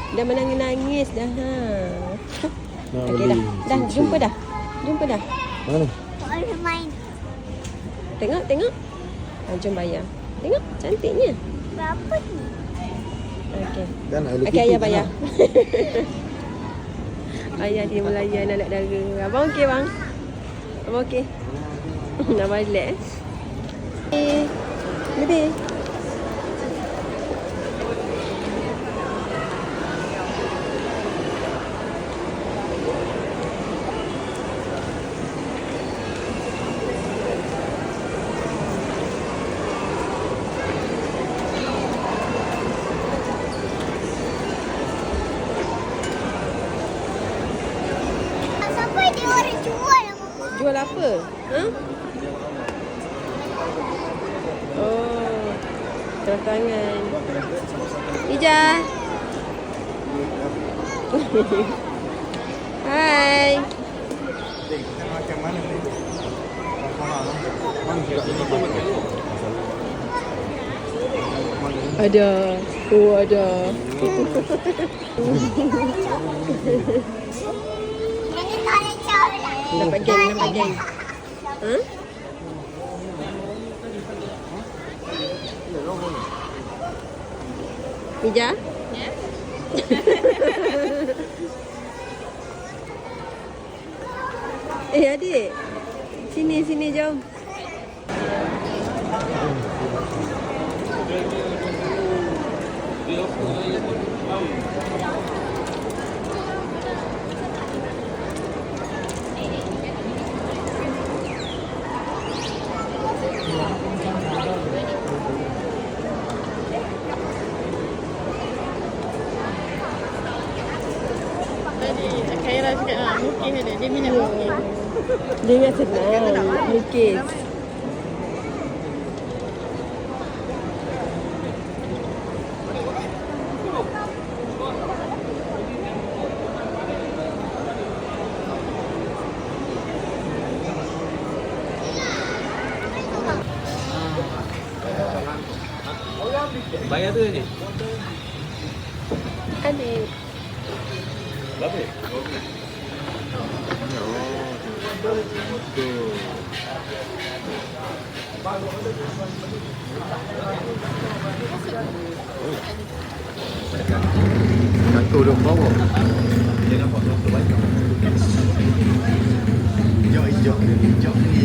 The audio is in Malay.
Dah menangis-nangis dah. Ha. Nah, Okey beli dah. Dah cincin. jumpa dah. Jumpa dah. Mana? Boleh main. Tengok. Jom bayar. Tengok cantiknya. Berapa ni? Okey. Dah nak Okey ayah bayar. Ayah dia melayan anak dara. Abang okey bang? Abang okey? Nak balik Lebih. Sampai dia orang jual lah mama. Jual apa? Ha? Oh. Terus tangan. Ija. Hai. Macam mana ni? Ada. Oh, ada. Jadi tak ada jauh lah. Dapat geng. Ha? Ija? Ya. Adik. Sini jom. Khairah cakap mukis ada. Dia minat mukis. Dia ingat senang. Lukis. Bayar tu ni. Adik. Berapa? Kantor dia bawa. Dia nampak tu banyak. Hijau ni.